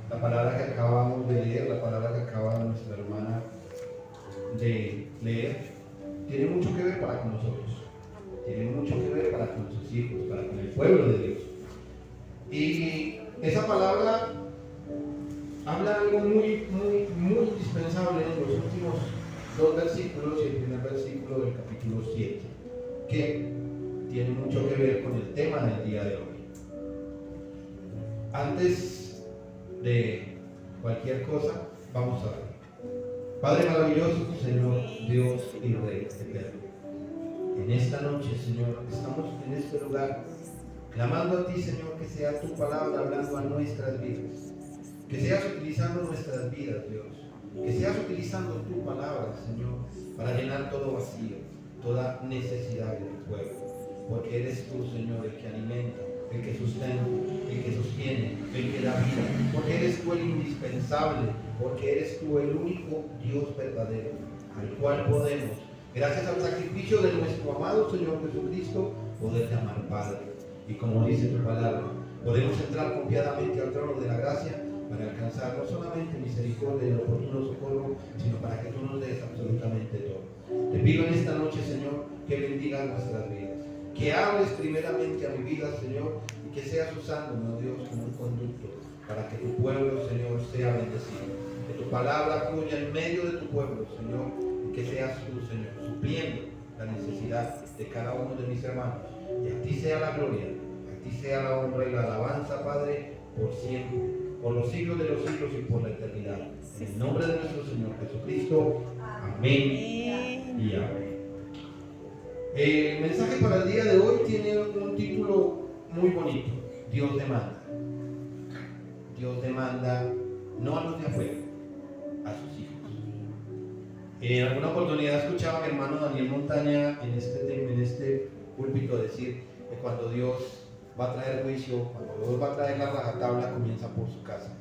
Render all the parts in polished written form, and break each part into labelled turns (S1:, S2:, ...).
S1: La palabra que acabamos de leer, la palabra que acaba nuestra hermana de leer, tiene mucho que ver para con nosotros, tiene mucho que ver para con sus hijos, para con el pueblo de Dios. Y esa palabra habla algo muy indispensable en los últimos dos versículos y el primer versículo del capítulo 7, que tiene mucho que ver con el tema del día de hoy. Antes de cualquier cosa, vamos a ver. Padre maravilloso, Señor Dios y Rey eterno, en esta noche, Señor, estamos en este lugar clamando a ti, Señor, que sea tu palabra hablando a nuestras vidas, que seas utilizando nuestras vidas, Dios, que seas utilizando tu palabra, Señor, para llenar todo vacío, toda necesidad de tu pueblo, porque eres tú, Señor, el que alimenta, el que sustenta, el que sostiene, el que da vida, porque eres tú el indispensable, porque eres tú el único Dios verdadero, al cual podemos, gracias al sacrificio de nuestro amado Señor Jesucristo, poder llamar Padre. Y como dice tu palabra, podemos entrar confiadamente al trono de la gracia para alcanzar no solamente misericordia y el oportuno socorro, sino para que tú nos des absolutamente todo. Te pido en esta noche, Señor, que bendigas nuestras vidas, que hables primeramente a mi vida, Señor, y que seas usándome, oh Dios, como un conducto para que tu pueblo, Señor, sea bendecido. Que tu palabra fluya en medio de tu pueblo, Señor, y que seas tú, Señor, supliendo la necesidad de cada uno de mis hermanos. Y a ti sea la gloria, a ti sea la honra y la alabanza, Padre, por siempre, por los siglos de los siglos y por la eternidad. En el nombre de nuestro Señor Jesucristo. Amén y amén. El mensaje para el día de hoy tiene un título muy bonito: Dios demanda. Dios demanda no a los de afuera, a sus hijos. En alguna oportunidad escuchaba a mi hermano Daniel Montaña en este púlpito decir que cuando Dios va a traer juicio, cuando Dios va a traer la rajatabla, comienza por su casa.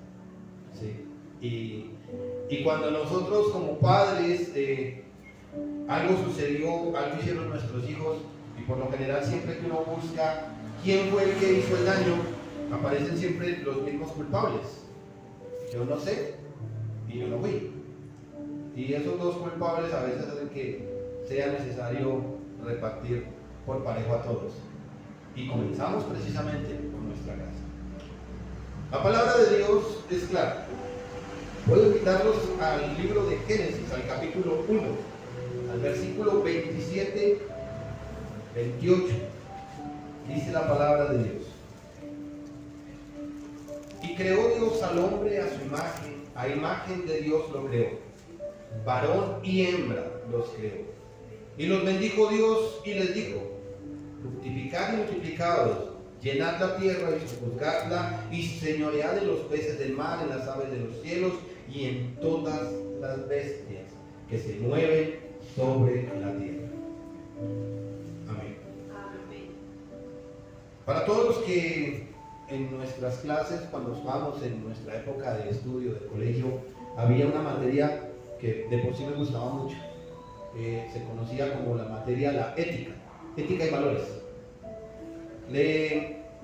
S1: ¿Sí? Y cuando nosotros como padres algo sucedió, algo hicieron nuestros hijos, y por lo general siempre que uno busca quién fue el que hizo el daño, aparecen siempre los mismos culpables. Yo no sé y yo no fui. Y esos dos culpables a veces hacen que sea necesario repartir por parejo a todos. Y comenzamos precisamente por nuestra casa. La palabra de Dios es clara. Puedo invitarlos al libro de Génesis, al capítulo 1, al versículo 27, 28. Dice la palabra de Dios: y creó Dios al hombre a su imagen, a imagen de Dios lo creó, varón y hembra los creó. Y los bendijo Dios y les dijo: fructificad y multiplicaos, llenad la tierra y sojuzgadla, y señoread en los peces del mar, en las aves de los cielos y en todas las bestias que se mueven sobre la tierra. Amén. Para todos los que en nuestras clases, cuando estábamos en nuestra época de estudio, de colegio, había una materia que de por sí me gustaba mucho. Se conocía como la materia la ética y valores.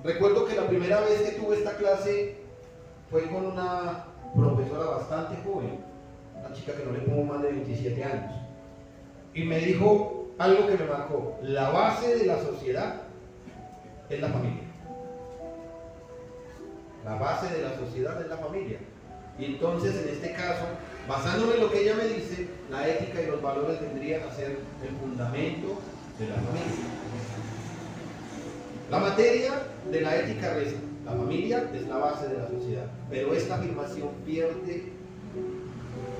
S1: Recuerdo que la primera vez que tuve esta clase fue con una profesora bastante joven, una chica que no le pongo más de 27 años, y me dijo algo que me marcó: la base de la sociedad es la familia. La base de la sociedad es la familia. Y entonces, en este caso, basándome en lo que ella me dice, la ética y los valores vendrían a ser el fundamento de la familia. La materia de la ética reza: la familia es la base de la sociedad. Pero esta afirmación pierde,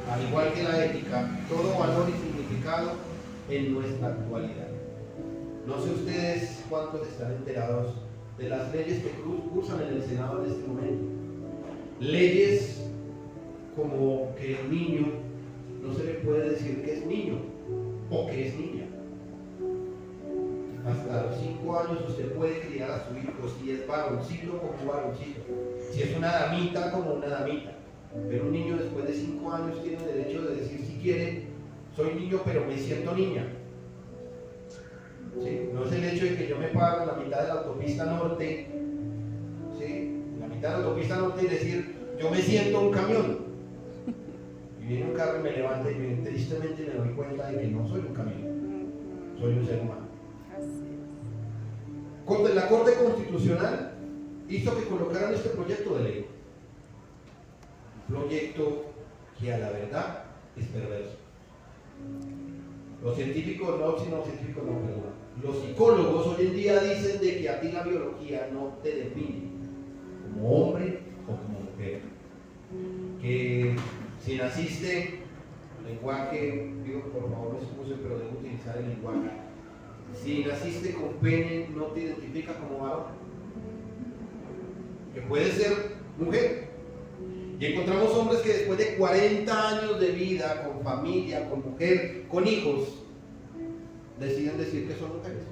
S1: al igual que la ética, todo valor y significado en nuestra actualidad. No sé ustedes cuántos están enterados de las leyes que cursan en el Senado en este momento. Leyes como que el niño no se le puede decir que es niño o que es niña. Hasta los 5 años usted puede criar a su hijo, si es varoncito como varoncito, si es una damita como una damita. Pero un niño después de 5 años tiene el derecho de decir, si quiere, soy niño pero me siento niña. ¿Sí? No es el hecho de que yo me paro en la mitad de la autopista norte, ¿sí? En la quitar la autopista norte y decir, yo me siento un camión. Y viene un carro y me levanta y tristemente me doy cuenta de que no soy un camión, soy un ser humano. La Corte Constitucional hizo que colocaran este proyecto de ley. Un proyecto que a la verdad es perverso. Los científicos no, perdón. Los psicólogos hoy en día dicen de que a ti la biología no te define como hombre o como mujer. Que si naciste, lenguaje, digo por favor no excuse, pero debo utilizar el lenguaje. Si naciste con pene, no te identifica como varón. Que puede ser mujer. Y encontramos hombres que después de 40 años de vida, con familia, con mujer, con hijos, deciden decir que son mujeres.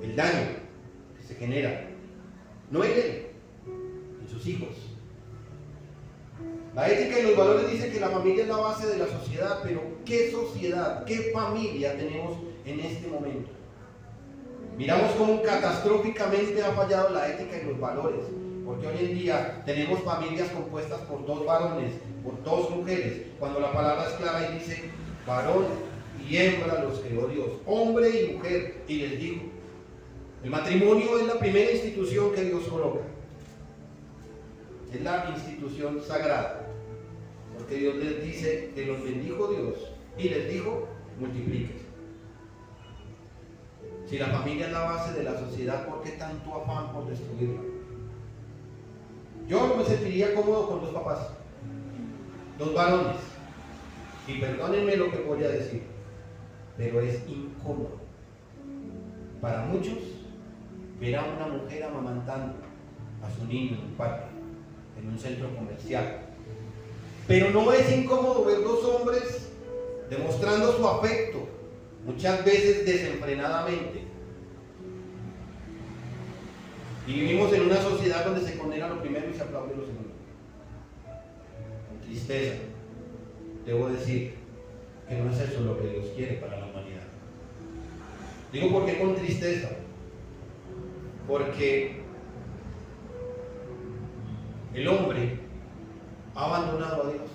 S1: El daño que se genera, no en él, en sus hijos. La ética y los valores dicen que la familia es la base de la sociedad, pero ¿qué sociedad, qué familia tenemos en este momento? Miramos cómo catastróficamente ha fallado la ética y los valores. Porque hoy en día tenemos familias compuestas por 2 varones, por 2 mujeres, cuando la palabra es clara y dice, varón y hembra los creó Dios, hombre y mujer, y les dijo. El matrimonio es la primera institución que Dios coloca. Es la institución sagrada, porque Dios les dice que los bendijo Dios y les dijo, multiplíquense. Si la familia es la base de la sociedad, ¿por qué tanto afán por destruirla? Yo no me sentiría cómodo con 2 papás, 2 varones, y perdónenme lo que voy a decir, pero es incómodo para muchos ver a una mujer amamantando a su niño en un parque, en un centro comercial. Pero no es incómodo ver 2 hombres demostrando su afecto, muchas veces desenfrenadamente. Y vivimos en una sociedad donde se condena lo primero y se aplaude lo segundo. Con tristeza, debo decir que no es eso lo que Dios quiere para la humanidad. Digo por qué con tristeza. Porque el hombre ha abandonado a Dios.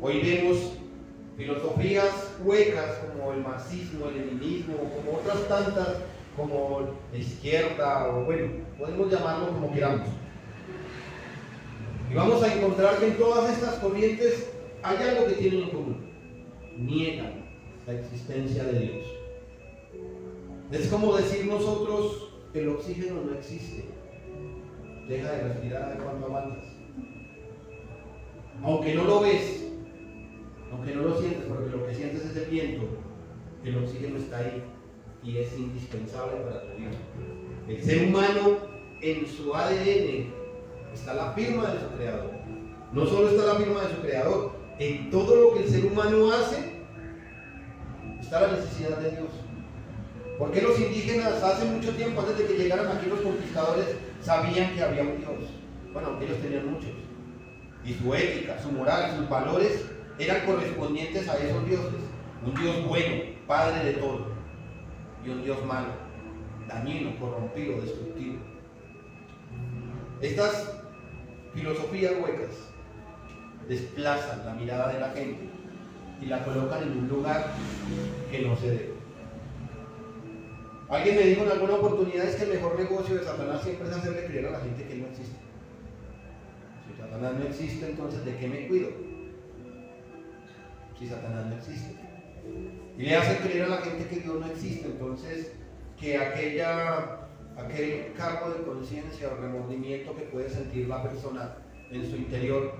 S1: Hoy vemos filosofías huecas como el marxismo, el leninismo, como otras tantas, como la izquierda, o bueno, podemos llamarlo como queramos. Y vamos a encontrar que en todas estas corrientes hay algo que tienen en común: niegan la existencia de Dios. Es como decir nosotros que el oxígeno no existe. Deja de respirar de cuando aguantas. Aunque no lo ves, aunque no lo sientes, porque lo que sientes es el viento, el oxígeno está ahí y es indispensable para tu vida. El ser humano, en su ADN está la firma de su creador. No solo está la firma de su creador, en todo lo que el ser humano hace está la necesidad de Dios. ¿Por qué los indígenas hace mucho tiempo, antes de que llegaran aquí los conquistadores, sabían que había un Dios? Bueno, aunque ellos tenían muchos. Y su ética, su moral, sus valores eran correspondientes a esos dioses. Un Dios bueno, padre de todo, y un Dios malo, dañino, corrompido, destructivo. Estas filosofías huecas desplazan la mirada de la gente y la colocan en un lugar que no se debe. Alguien me dijo en alguna oportunidad es que el mejor negocio de Satanás siempre es hacerle creer a la gente que él no existe. Si Satanás no existe, entonces ¿de qué me cuido? Si Satanás no existe. Y le hace creer a la gente que Dios no existe, entonces que aquel cargo de conciencia o remordimiento que puede sentir la persona en su interior,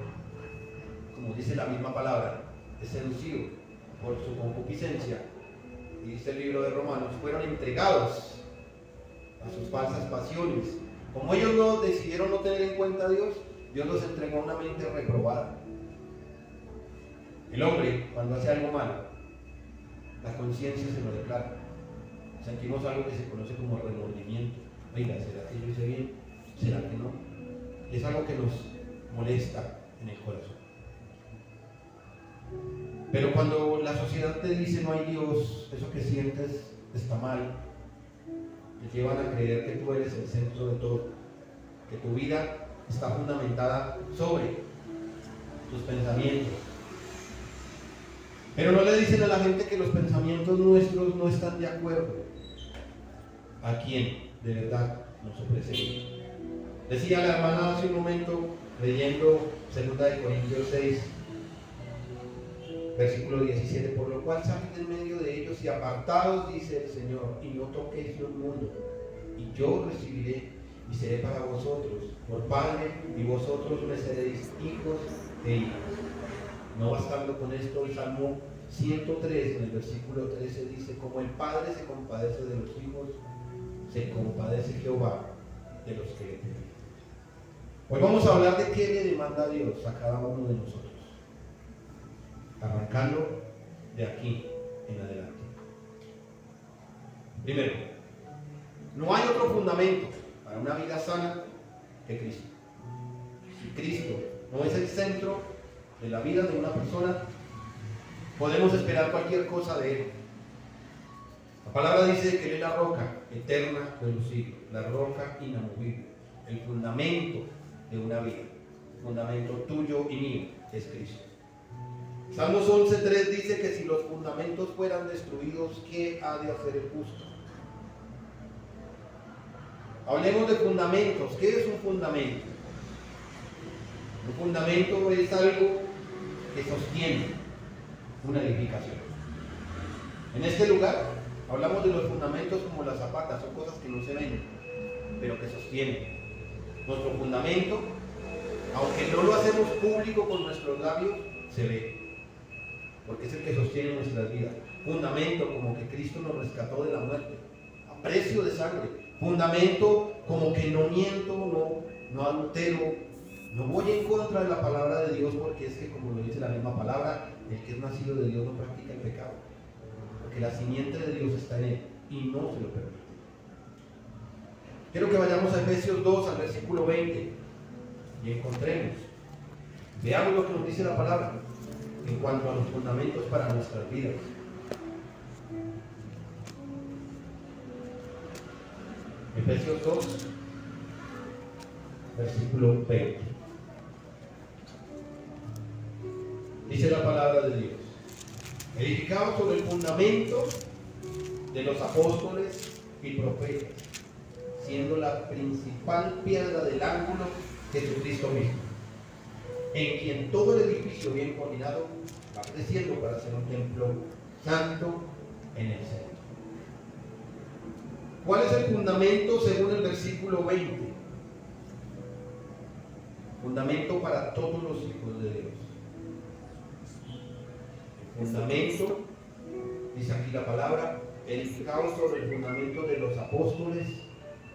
S1: como dice la misma palabra, es seducido por su concupiscencia. Y dice el libro de Romanos, fueron entregados a sus falsas pasiones. Como ellos no decidieron no tener en cuenta a Dios, Dios los entregó a una mente reprobada. El hombre, cuando hace algo malo, la conciencia se lo declara. Sentimos algo que se conoce como remordimiento. Oiga, ¿será que yo hice bien? ¿Será que no? Es algo que nos molesta en el corazón. Pero cuando la sociedad te dice no hay Dios, eso que sientes está mal. te llevan a creer que tú eres el centro de todo, que tu vida está fundamentada sobre tus pensamientos. Pero no le dicen a la gente que los pensamientos nuestros no están de acuerdo a quien de verdad nos ofrece. Decía la hermana hace un momento, leyendo 2 Corintios 6, versículo 17, por lo cual salid en medio de ellos y apartados, dice el Señor, y no toquéis lo inmundo, y yo recibiré y seré para vosotros por Padre, y vosotros me seréis hijos e hijas. No bastando con esto, el Salmo 103, en el versículo 13 dice, como el Padre se compadece de los hijos, se compadece Jehová de los que le temen. Hoy vamos a hablar de qué le demanda Dios a cada uno de nosotros, arrancando de aquí en adelante. Primero, no hay otro fundamento para una vida sana que Cristo. Si Cristo no es el centro de la vida de una persona, podemos esperar cualquier cosa de Él. La palabra dice que Él es la roca eterna de los siglos, la roca inamovible, el fundamento de una vida, el fundamento tuyo y mío es Cristo. Salmos 11:3 dice que si los fundamentos fueran destruidos, ¿qué ha de hacer el justo? Hablemos de fundamentos. ¿Qué es un fundamento? Un fundamento es algo que sostiene una edificación. En este lugar hablamos de los fundamentos como las zapatas, son cosas que no se ven, pero que sostienen. Nuestro fundamento, aunque no lo hacemos público con nuestros labios, se ve, porque es el que sostiene nuestras vidas. Fundamento como que Cristo nos rescató de la muerte, a precio de sangre. Fundamento como que no miento, no adultero, no voy en contra de la palabra de Dios, porque es que, como lo dice la misma palabra, el que es nacido de Dios no practica el pecado, porque la simiente de Dios está en él y no se lo permite. Quiero que vayamos a Efesios 2, al versículo 20, y encontremos, veamos lo que nos dice la palabra en cuanto a los fundamentos para nuestras vidas. Efesios 2, versículo 20. Dice la palabra de Dios: edificados sobre el fundamento de los apóstoles y profetas, siendo la principal piedra del ángulo Jesucristo mismo, en quien todo el edificio bien coordinado va creciendo para ser un templo santo en el Señor. ¿Cuál es el fundamento según el versículo 20? Fundamento para todos los hijos de Dios. El fundamento, dice aquí la palabra, edificado sobre el fundamento de los apóstoles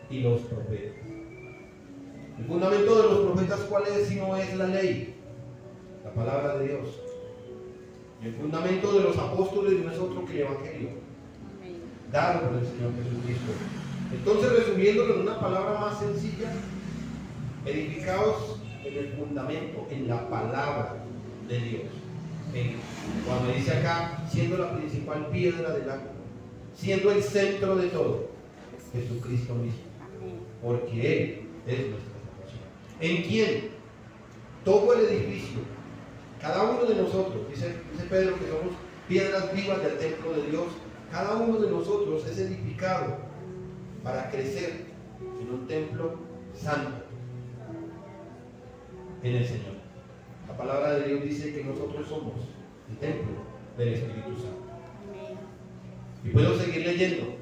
S1: y los profetas. El fundamento de los profetas, ¿cuál es si no es la ley? La palabra de Dios. Y el fundamento de los apóstoles no es otro que el Evangelio, dado por el Señor Jesucristo. Entonces, resumiéndolo en una palabra más sencilla, edificados en el fundamento, en la palabra de Dios. Cuando dice acá, siendo la principal piedra del ángulo, siendo el centro de todo, Jesucristo mismo, porque Él es nuestra salvación. En quien todo el edificio, cada uno de nosotros, dice Pedro que somos piedras vivas del templo de Dios, cada uno de nosotros es edificado para crecer en un templo santo en el Señor. La palabra de Dios dice que nosotros somos el templo del Espíritu Santo. Y puedo seguir leyendo.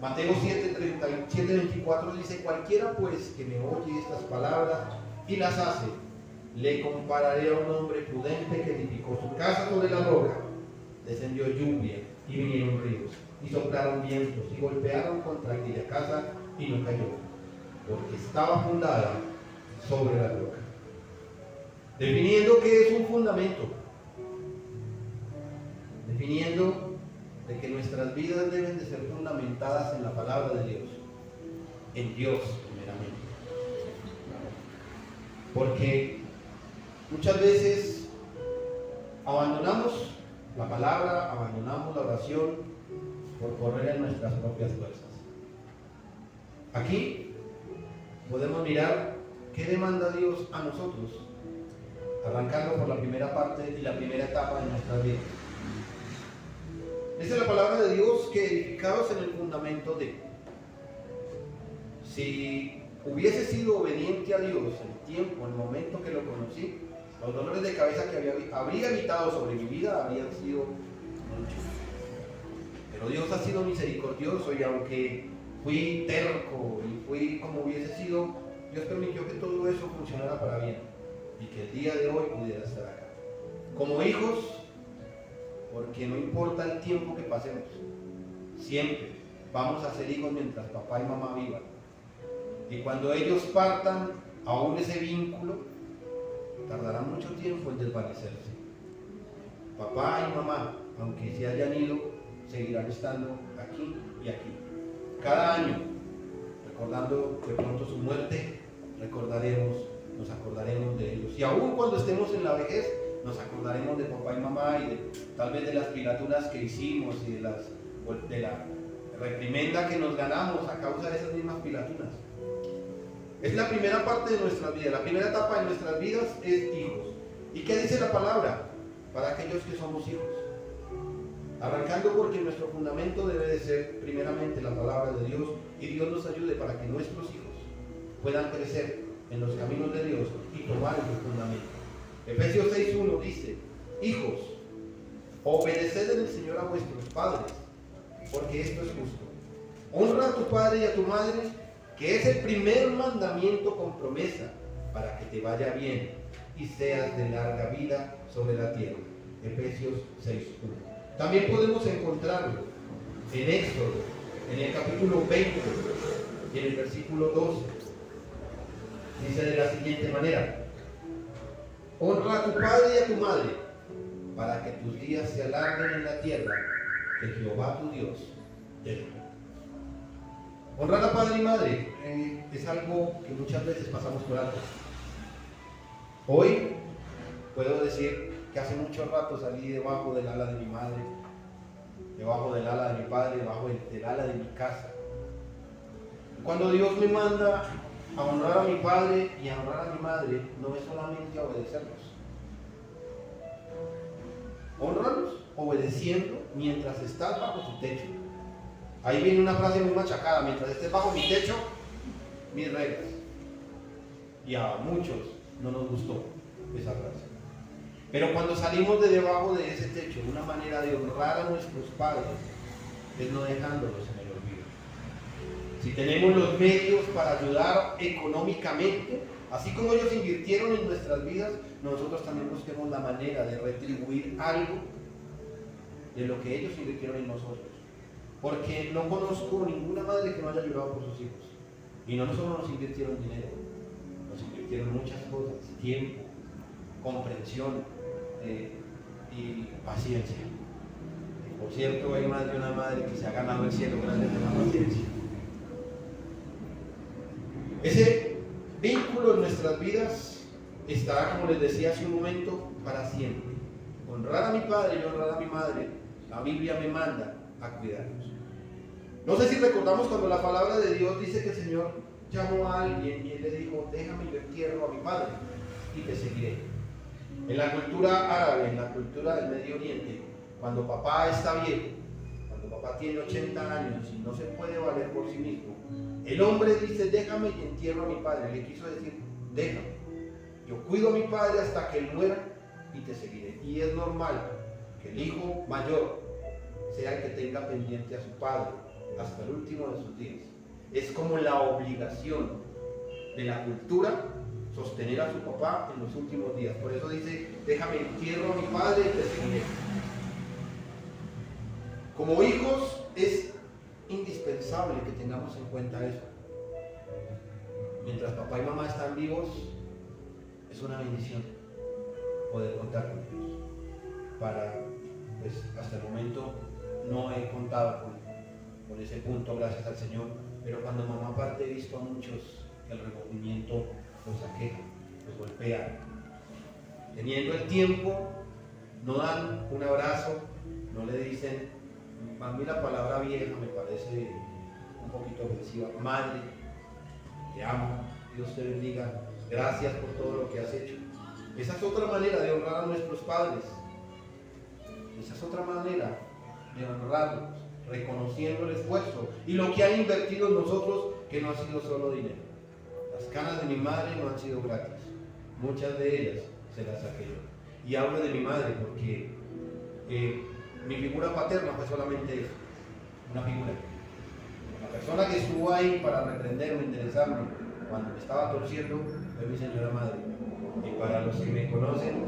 S1: Mateo 7:24 dice: cualquiera pues que me oye estas palabras y las hace, le compararé a un hombre prudente que edificó su casa sobre la roca. Descendió lluvia y vinieron ríos y soplaron vientos y golpearon contra aquella casa y no cayó, porque estaba fundada sobre la roca. Definiendo qué es un fundamento, definiendo de que nuestras vidas deben de ser fundamentadas en la palabra de Dios, en Dios primeramente. Porque muchas veces abandonamos la palabra, abandonamos la oración por correr en nuestras propias fuerzas. Aquí podemos mirar qué demanda Dios a nosotros, arrancando por la primera parte y la primera etapa de nuestra vida. Dice la palabra de Dios que edificados en el fundamento de, si hubiese sido obediente a Dios el tiempo, el momento que lo conocí, los dolores de cabeza que habría evitado sobre mi vida habrían sido muchos. Pero Dios ha sido misericordioso y aunque fui terco y fui como hubiese sido, Dios permitió que todo eso funcionara para bien y que el día de hoy pudiera estar acá. Como hijos, porque no importa el tiempo que pasemos, siempre vamos a ser hijos mientras papá y mamá vivan. Y cuando ellos partan, aún ese vínculo tardará mucho tiempo en desvanecerse. Papá y mamá, aunque se hayan ido, seguirán estando aquí y aquí. Cada año, recordando de pronto su muerte, nos acordaremos de ellos. Y aún cuando estemos en la vejez, nos acordaremos de papá y mamá y tal vez de las pilaturas que hicimos y de la reprimenda que nos ganamos a causa de esas mismas pilaturas. Es la primera parte de nuestras vidas, la primera etapa de nuestras vidas es hijos. ¿Y qué dice la palabra? Para aquellos que somos hijos. Arrancando porque nuestro fundamento debe de ser primeramente la palabra de Dios y Dios nos ayude para que nuestros hijos puedan crecer en los caminos de Dios y tomar ese fundamento. Efesios 6:1 dice: hijos, obedeced en el Señor a vuestros padres, porque esto es justo. Honra a tu padre y a tu madre, que es el primer mandamiento con promesa, para que te vaya bien y seas de larga vida sobre la tierra. Efesios 6:1. También podemos encontrarlo en Éxodo, en el capítulo 20 y en el versículo 12. Dice de la siguiente manera: honra a tu padre y a tu madre, para que tus días se alarguen en la tierra que Jehová tu Dios te da. Honrar a padre y madre es algo que muchas veces pasamos por alto. Hoy puedo decir que hace mucho rato salí debajo del ala de mi madre, debajo del ala de mi padre, debajo del ala de mi casa. Cuando Dios me manda a honrar a mi padre y a honrar a mi madre, no es solamente obedecerlos. Honrarlos obedeciendo mientras estás bajo su techo. Ahí viene una frase muy machacada: mientras estés bajo mi techo, mis reglas. Y a muchos no nos gustó esa frase. Pero cuando salimos de debajo de ese techo, una manera de honrar a nuestros padres es no dejándolos en el olvido. Si tenemos los medios para ayudar económicamente, así como ellos invirtieron en nuestras vidas, nosotros también busquemos la manera de retribuir algo de lo que ellos invirtieron en nosotros. Porque no conozco ninguna madre que no haya llorado por sus hijos. Y no solo nos invirtieron dinero, nos invirtieron muchas cosas: tiempo, comprensión y paciencia. Y por cierto, hay más de una madre que se ha ganado el cielo gracias a la paciencia. Ese vínculo en nuestras vidas estará, como les decía hace un momento, para siempre. Honrar a mi padre y honrar a mi madre, la Biblia me manda a cuidarlos. No sé si recordamos cuando la palabra de Dios dice que el Señor llamó a alguien y él le dijo: déjame, yo entierro a mi padre y te seguiré. En la cultura árabe, en la cultura del Medio Oriente, cuando papá está viejo, cuando papá tiene 80 años y no se puede valer por sí mismo, el hombre dice: déjame y entierro a mi padre. Le quiso decir: déjame, yo cuido a mi padre hasta que él muera y te seguiré. Y es normal que el hijo mayor sea el que tenga pendiente a su padre hasta el último de sus días. Es como la obligación de la cultura sostener a su papá en los últimos días. Por eso dice: déjame, entierro a mi padre y te seguiré. Como hijos es indispensable que tengamos en cuenta eso. Mientras papá y mamá están vivos, es una bendición poder contar con ellos. Hasta el momento no he contado con ese punto, gracias al Señor, pero cuando mamá parte he visto a muchos que el remordimiento los aqueja, los golpea. Teniendo el tiempo, no dan un abrazo, no le dicen, a mí la palabra vieja me parece un poquito ofensiva, madre, te amo, Dios te bendiga, gracias por todo lo que has hecho. Esa es otra manera de honrar a nuestros padres. Esa es otra manera de honrarlos, reconociendo el esfuerzo y lo que han invertido en nosotros, que no ha sido solo dinero. Las canas de mi madre no han sido gratis, muchas de ellas se las saqué yo. Y hablo de mi madre porque mi figura paterna fue solamente eso, una figura. La persona que estuvo ahí para reprenderme, enderezarme cuando me estaba torciendo fue mi señora madre. Y para los que me conocen,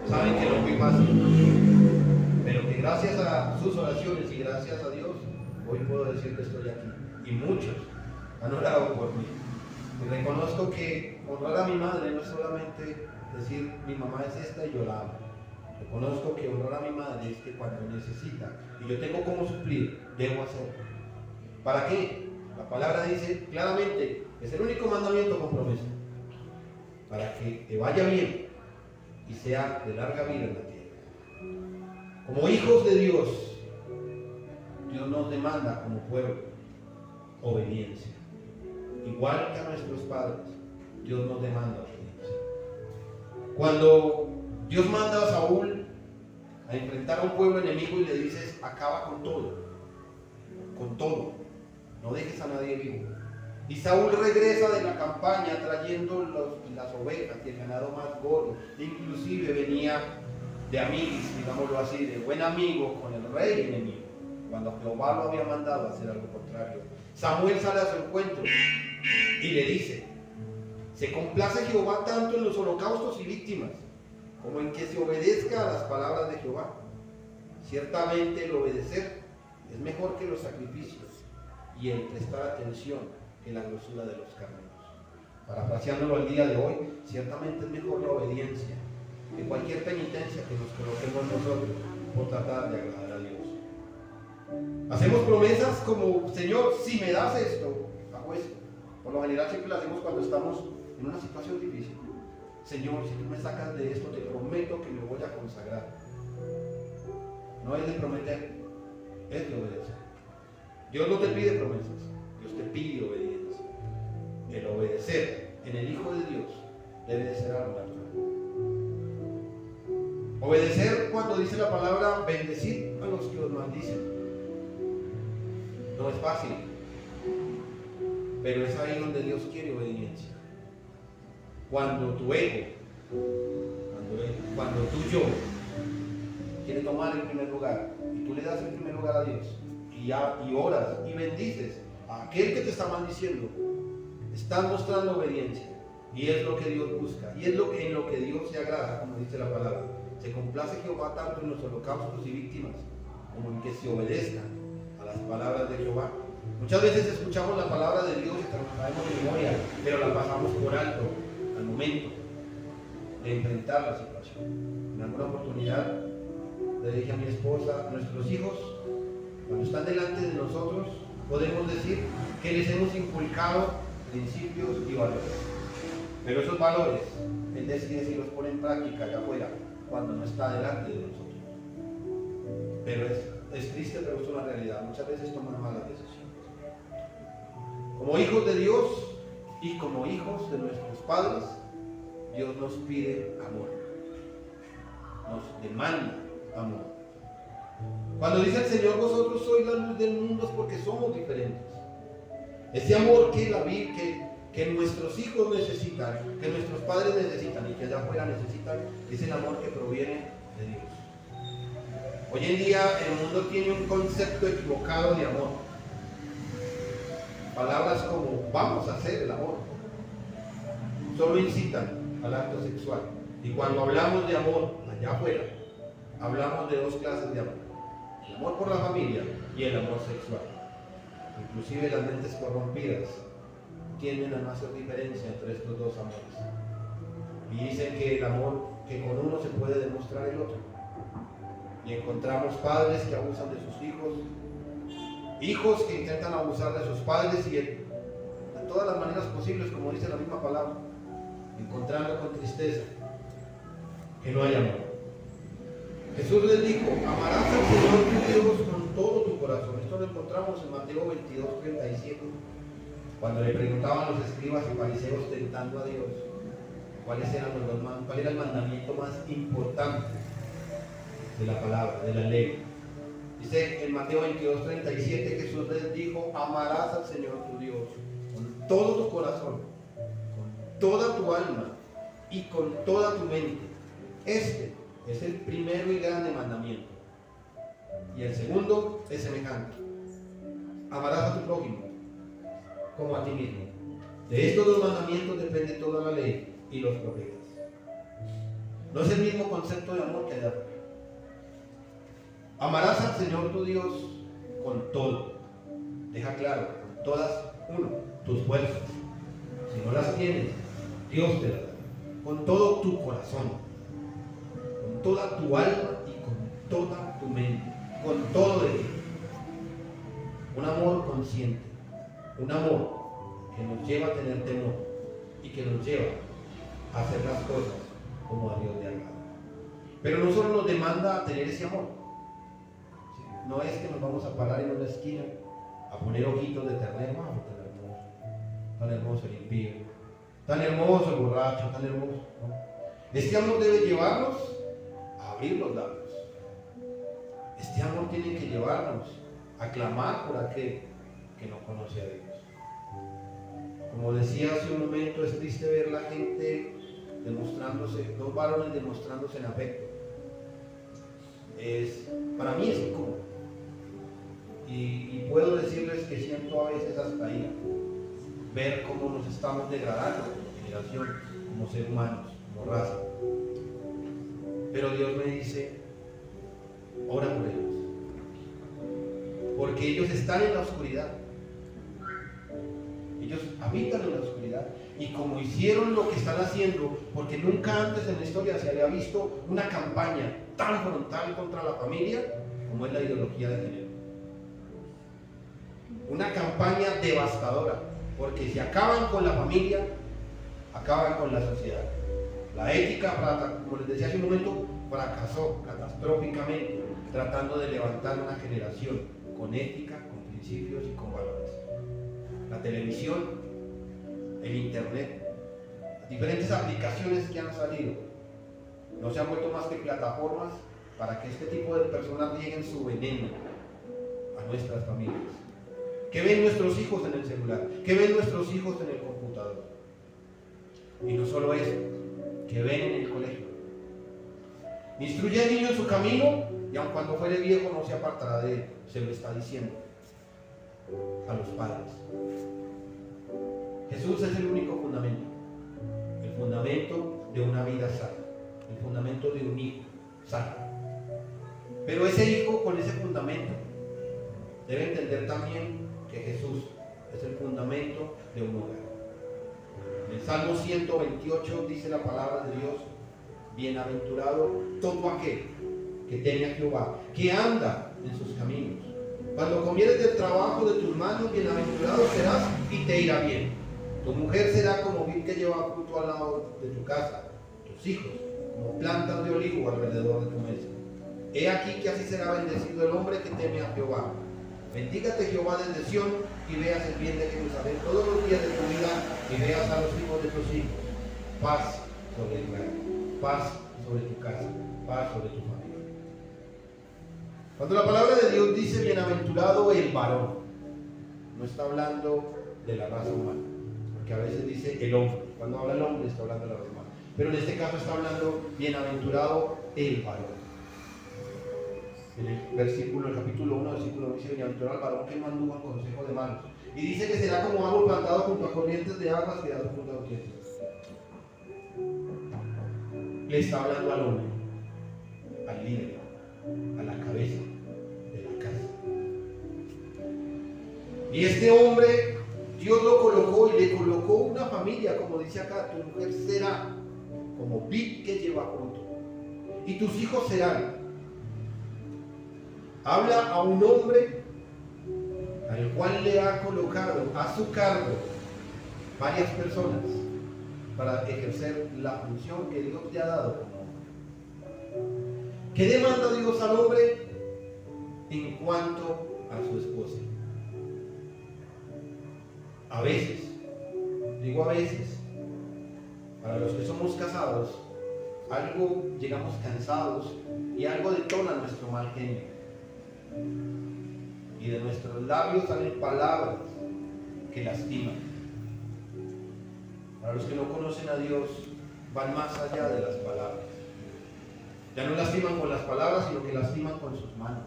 S1: saben que no fui fácil, pero que gracias a sus oraciones y gracias a Dios, hoy puedo decir que estoy aquí. Y muchos han orado por mí. Y reconozco que honrar a mi madre no es solamente decir mi mamá es esta y yo la amo. Reconozco que honrar a mi madre es que cuando necesita y yo tengo cómo suplir, debo hacerlo. ¿Para qué? La palabra dice claramente, es el único mandamiento con promesa, para que te vaya bien y sea de larga vida en la tierra. Como hijos de Dios, Dios nos demanda como pueblo obediencia. Igual que a nuestros padres, Dios nos demanda obediencia. Cuando Dios manda a Saúl a enfrentar a un pueblo enemigo y le dices, acaba con todo, no dejes a nadie vivo. Y Saúl regresa de la campaña trayendo las ovejas y el ganado más gordo. Inclusive venía de amigos, digámoslo así, de buen amigo con el rey enemigo, cuando Jehová lo había mandado a hacer algo contrario. Samuel sale a su encuentro y le dice, se complace Jehová tanto en los holocaustos y víctimas, como en que se obedezca a las palabras de Jehová. Ciertamente el obedecer es mejor que los sacrificios, y el prestar atención que la grosura de los carneros. Parafraseándolo al día de hoy, ciertamente es mejor la obediencia que cualquier penitencia que nos coloquemos nosotros por tratar de agradar a Dios. Hacemos promesas como, Señor, si me das esto, hago esto. Por lo general siempre lo hacemos cuando estamos en una situación difícil. Señor, si tú me sacas de esto, te prometo que me voy a consagrar. No es de prometer, es de obedecer. Dios no te pide promesas, Dios te pide obediencia. El obedecer en el Hijo de Dios debe de ser algo natural. Obedecer cuando dice la palabra bendecir a los que os maldicen. No es fácil, pero es ahí donde Dios quiere obediencia. Cuando tu ego, cuando tu yo quiere tomar el primer lugar y tú le das el primer lugar a Dios y oras y bendices a aquel que te está maldiciendo, estás mostrando obediencia, y es lo que Dios busca y es en lo que Dios se agrada, como dice la palabra. Se complace Jehová tanto en los holocaustos y víctimas como en que se obedezcan a las palabras de Jehová. Muchas veces escuchamos la palabra de Dios y la sabemos de memoria, pero la pasamos por alto al momento de enfrentar la situación. En alguna oportunidad le dije a mi esposa, nuestros hijos, cuando están delante de nosotros, podemos decir que les hemos inculcado principios y valores. Pero esos valores, Él decide si los pone en práctica allá afuera, cuando no está delante de nosotros. Pero es triste, pero es una realidad. Muchas veces toman malas decisiones. Como hijos de Dios y como hijos de nuestros padres, Dios nos pide amor. Nos demanda amor. Cuando dice el Señor, vosotros sois la luz del mundo, es porque somos diferentes. Ese amor que nuestros hijos necesitan, que nuestros padres necesitan y que allá afuera necesitan, es el amor que proviene de Dios. Hoy en día el mundo tiene un concepto equivocado de amor. Palabras como vamos a hacer el amor solo incitan al acto sexual. Y cuando hablamos de amor allá afuera, hablamos de dos clases de amor: el amor por la familia y el amor sexual. Inclusive las mentes corrompidas tienden a no hacer diferencia entre estos dos amores y dicen que el amor que con uno se puede demostrar el otro. Y encontramos padres que abusan de sus hijos, hijos que intentan abusar de sus padres, y de todas las maneras posibles, como dice la misma palabra, encontrando con tristeza que no hay amor. Jesús les dijo: amarás al Señor tu Dios con todo tu corazón. Esto lo encontramos en Mateo 22:37. Cuando le preguntaban a los escribas y fariseos tentando a Dios, cuál era el mandamiento más importante de la palabra, de la ley. Dice en Mateo 22:37, Jesús les dijo: amarás al Señor tu Dios con todo tu corazón, con toda tu alma y con toda tu mente. Este es el primero y grande mandamiento. Y el segundo es semejante: amarás a tu prójimo como a ti mismo. De estos dos mandamientos depende toda la ley y los profetas. No es el mismo concepto de amor que de amor. Amarás al Señor tu Dios con todo. Deja claro, con todas, tus fuerzas. Si no las tienes, Dios te las da. Con todo tu corazón, con toda tu alma y con toda tu mente, con todo de ti. Un amor consciente, un amor que nos lleva a tener temor y que nos lleva a hacer las cosas como a Dios le agrada. Pero no solo nos demanda tener ese amor. No es que nos vamos a parar en una esquina a poner ojitos de ternero. Tan hermoso el impío, tan hermoso el borracho, tan hermoso, ¿no? Este amor debe llevarnos a abrir los labios. Este amor tiene que llevarnos a clamar por aquel que no conoce a Dios. Como decía hace un momento, es triste ver la gente demostrándose, dos varones demostrándose en afecto. Para mí es incómodo. Y puedo decirles que siento a veces hasta ira ver cómo nos estamos degradando como generación, como seres humanos, como raza. Pero Dios me dice: ora por ellos, porque ellos están en la oscuridad, ellos habitan en la oscuridad, y como hicieron lo que están haciendo, porque nunca antes en la historia se había visto una campaña tan frontal contra la familia como es la ideología de género. Una campaña devastadora, porque si acaban con la familia, acaban con la sociedad. La ética, como les decía hace un momento, fracasó catastróficamente, tratando de levantar una generación con ética, con principios y con valores. La televisión, el internet, las diferentes aplicaciones que han salido, no se han vuelto más que plataformas para que este tipo de personas rieguen su veneno a nuestras familias. ¿Qué ven nuestros hijos en el celular? ¿Qué ven nuestros hijos en el computador? Y no solo eso, que ven en el colegio. Instruye al niño en su camino, y aun cuando fuere viejo no se apartará de él. Se lo está diciendo a los padres. Jesús es el único fundamento. El fundamento de una vida sana. El fundamento de un hijo sano. Pero ese hijo con ese fundamento debe entender también que Jesús es el fundamento de un hogar. En el Salmo 128 dice la palabra de Dios: bienaventurado todo aquel que teme a Jehová, que anda en sus caminos. Cuando comieres del trabajo de tus manos, bienaventurado serás y te irá bien. Tu mujer será como vid que lleva fruto al lado de tu casa, tus hijos como plantas de olivo alrededor de tu mesa. He aquí que así será bendecido el hombre que teme a Jehová. Bendígate Jehová desde Sión y veas el bien de Jerusalén todos los días de tu vida, y veas a los hijos de tus hijos. Paz sobre Israel, paz sobre tu casa, paz sobre tu familia. Cuando la palabra de Dios dice bienaventurado el varón, no está hablando de la raza humana, porque a veces dice el hombre. Cuando habla el hombre está hablando de la raza humana, pero en este caso está hablando bienaventurado el varón. En el capítulo 1, versículo 1 dice: bienaventurado el varón que no anduvo en consejo de malos. Y dice que será como árbol plantado junto a corrientes de aguas que da su fruto a tiempo. Le está hablando al hombre, al líder, a la cabeza de la casa. Y este hombre, Dios lo colocó y le colocó una familia, como dice acá: tu mujer será como vid que lleva fruto, y tus hijos serán. Habla a un hombre al cual le ha colocado a su cargo varias personas para ejercer la función que Dios le ha dado como hombre. ¿Qué demanda Dios al hombre en cuanto a su esposa? A veces, digo a veces, para los que somos casados, algo llegamos cansados y algo detona nuestro mal genio. Y de nuestros labios salen palabras que lastiman. Para los que no conocen a Dios, van más allá de las palabras. Ya no lastiman con las palabras, sino que lastiman con sus manos.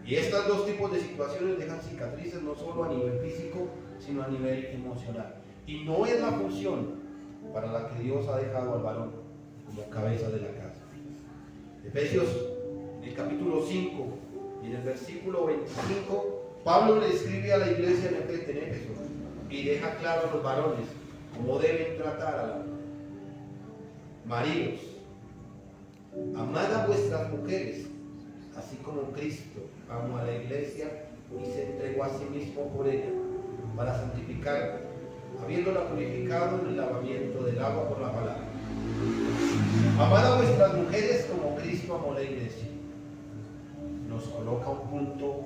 S1: Y estos dos tipos de situaciones dejan cicatrices no solo a nivel físico, sino a nivel emocional. Y no es la función para la que Dios ha dejado al varón como cabeza de la casa. Efesios, en el capítulo 5 y en el versículo 25, Pablo le escribe a la iglesia en Éfeso y deja claro a los varones cómo deben tratar a la maridos. Amad a vuestras mujeres, así como Cristo amó a la iglesia y se entregó a sí mismo por ella, para santificarla, habiéndola purificado en el lavamiento del agua por la palabra. Amad a vuestras mujeres como Cristo amó a la iglesia. Nos coloca un punto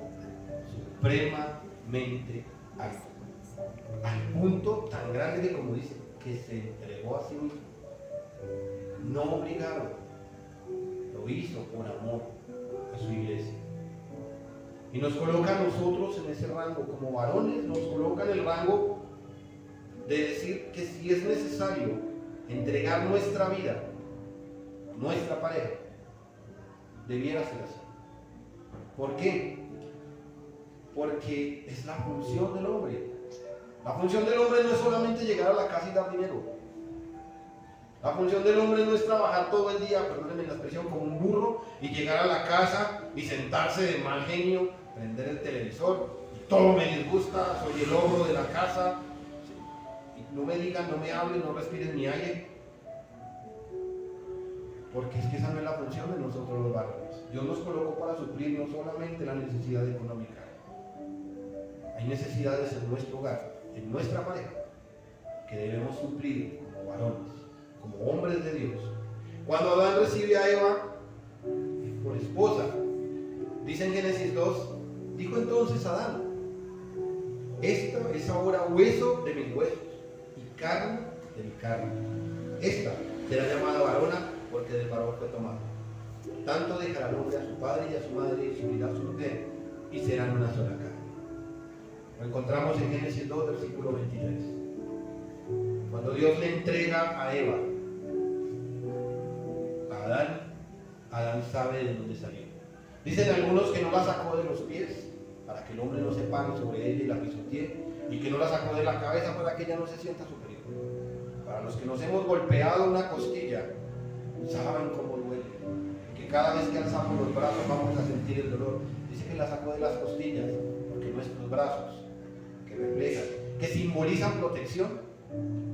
S1: supremamente alto, al punto tan grande que, como dice, que se entregó a sí mismo, no obligado, lo hizo por amor a su iglesia. Y nos coloca a nosotros en ese rango, como varones, nos coloca en el rango de decir que si es necesario entregar nuestra vida, nuestra pareja, debiera ser así. ¿Por qué? Porque es la función del hombre. La función del hombre no es solamente llegar a la casa y dar dinero. La función del hombre no es trabajar todo el día, perdónenme la expresión, como un burro y llegar a la casa y sentarse de mal genio, prender el televisor y todo me disgusta, soy el ogro de la casa. Y no me digan, no me hablen, no respiren ni aire. Porque es que esa no es la función de nosotros los varones. Dios nos colocó para suplir no solamente la necesidad económica. Hay necesidades en nuestro hogar, en nuestra pareja, que debemos suplir como varones, como hombres de Dios. Cuando Adán recibe a Eva por esposa, dice en Génesis 2, dijo entonces Adán: esta es ahora hueso de mis huesos y carne de mi carne. Esta será llamada varona, porque del varón fue tomado. Por tanto dejará el hombre a su padre y a su madre y se unirá a su mujer y serán una sola carne. Lo encontramos en Génesis 2, versículo 23. Cuando Dios le entrega a Eva a Adán, Adán sabe de dónde salió. Dicen algunos que no la sacó de los pies para que el hombre no se pare sobre ella y la pisotee, y que no la sacó de la cabeza para que ella no se sienta superior. Para los que nos hemos golpeado una costilla, saben cómo duele, que cada vez que alzamos los brazos vamos a sentir el dolor. Dice que la sacó de las costillas porque nuestros brazos, que reflejan, que simbolizan protección,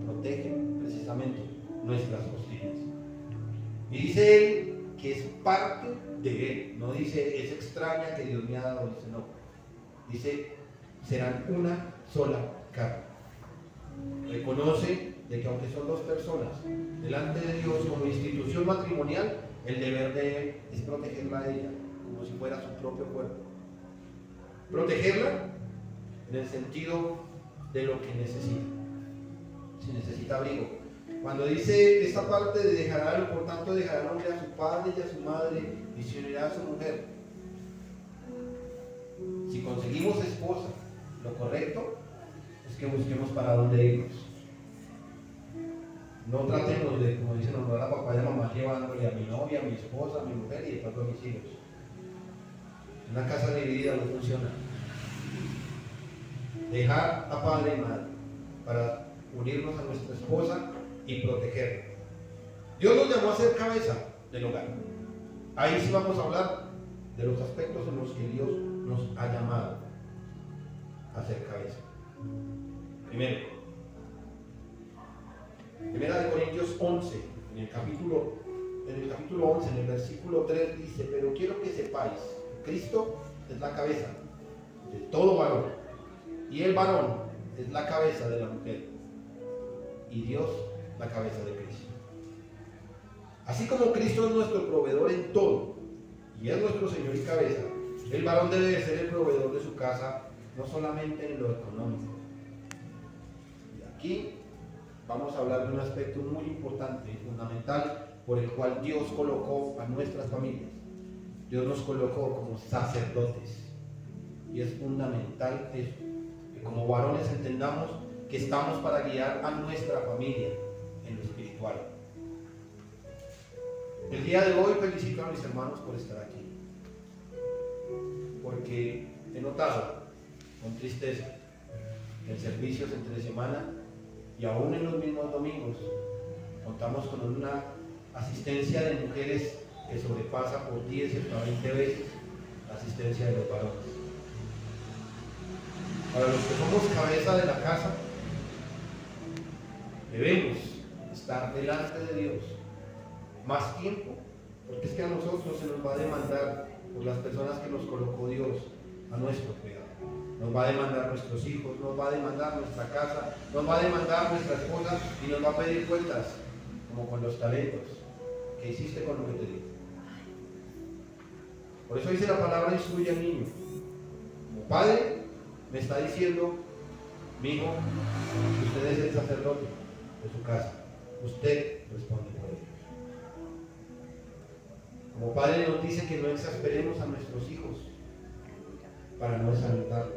S1: protegen precisamente nuestras costillas. Y dice él que es parte de él, no dice es extraña que Dios me ha dado, dice no, dice serán una sola carne. Reconoce de que aunque son dos personas delante de Dios como institución matrimonial, el deber de él es protegerla a ella como si fuera su propio cuerpo. Protegerla en el sentido de lo que necesita. Si necesita abrigo. Cuando dice esta parte de dejará, por tanto dejará el hombre a su padre y a su madre y se unirá a su mujer. Si conseguimos esposa, lo correcto es que busquemos para dónde irnos. No tratemos de, como dicen, nombrar a papá y a mamá llevándole a mi novia, a mi esposa, a mi mujer y después a mis hijos. Una casa dividida no funciona. Dejar a padre y madre para unirnos a nuestra esposa y protegerla. Dios nos llamó a ser cabeza del hogar. Ahí sí vamos a hablar de los aspectos en los que Dios nos ha llamado a ser cabeza. Primero, Primera de Corintios 11, en el capítulo 11, en el versículo 3 dice: pero quiero que sepáis, Cristo es la cabeza de todo varón, y el varón es la cabeza de la mujer, y Dios la cabeza de Cristo. Así como Cristo es nuestro proveedor en todo, y es nuestro Señor y cabeza, el varón debe de ser el proveedor de su casa no solamente en lo económico. Y aquí vamos a hablar de un aspecto muy importante y fundamental por el cual Dios colocó a nuestras familias. Dios nos colocó como sacerdotes. Y es fundamental eso, que como varones entendamos que estamos para guiar a nuestra familia en lo espiritual. El día de hoy felicito a mis hermanos por estar aquí, porque he notado con tristeza en servicios entre semana y aún en los mismos domingos contamos con una asistencia de mujeres que sobrepasa por 10 y hasta 20 veces la asistencia de los varones. Para los que somos cabeza de la casa, debemos estar delante de Dios más tiempo, porque es que a nosotros se nos va a demandar por las personas que nos colocó Dios a nuestro cuidado. Nos va a demandar nuestros hijos, nos va a demandar nuestra casa, nos va a demandar nuestra esposa y nos va a pedir cuentas, como con los talentos. ¿Qué hiciste con lo que te di? Por eso dice la palabra: instruye al niño. Como padre me está diciendo: mi hijo, usted es el sacerdote de su casa, usted responde por ellos. Como padre nos dice que no exasperemos a nuestros hijos para no desalentarlos.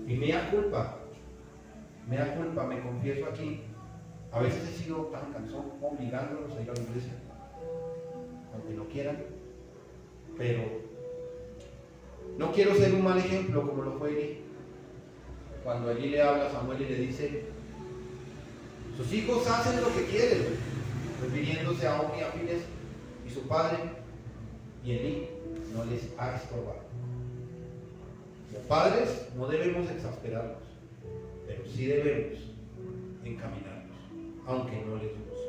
S1: Y mea culpa, me confieso aquí, a veces he sido tan cansón obligándolos a ir a la iglesia, aunque no quieran, pero no quiero ser un mal ejemplo como lo fue Eli. Cuando Eli le habla a Samuel y le dice: sus hijos hacen lo que quieren, refiriéndose a Ofni y a Finees y su padre, y Eli no les ha estorbado. Como padres no debemos exasperarlos, pero sí debemos encaminarlos, aunque no les guste.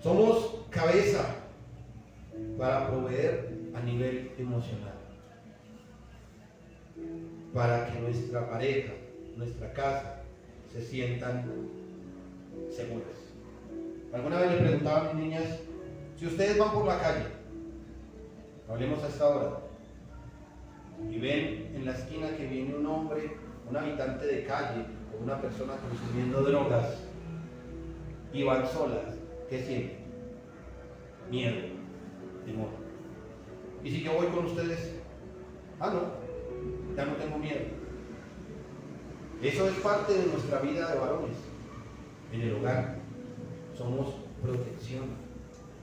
S1: Somos cabeza para proveer a nivel emocional, para que nuestra pareja, nuestra casa, se sientan seguras. Alguna vez le preguntaba a mis niñas: si ustedes van por la calle, hablemos a esta hora, y ven en la esquina que viene un hombre, un habitante de calle, o una persona consumiendo drogas, y van solas, ¿qué sienten? Miedo, temor. Y si yo voy con ustedes, no, ya no tengo miedo. Eso es parte de nuestra vida de varones. En el hogar somos protección,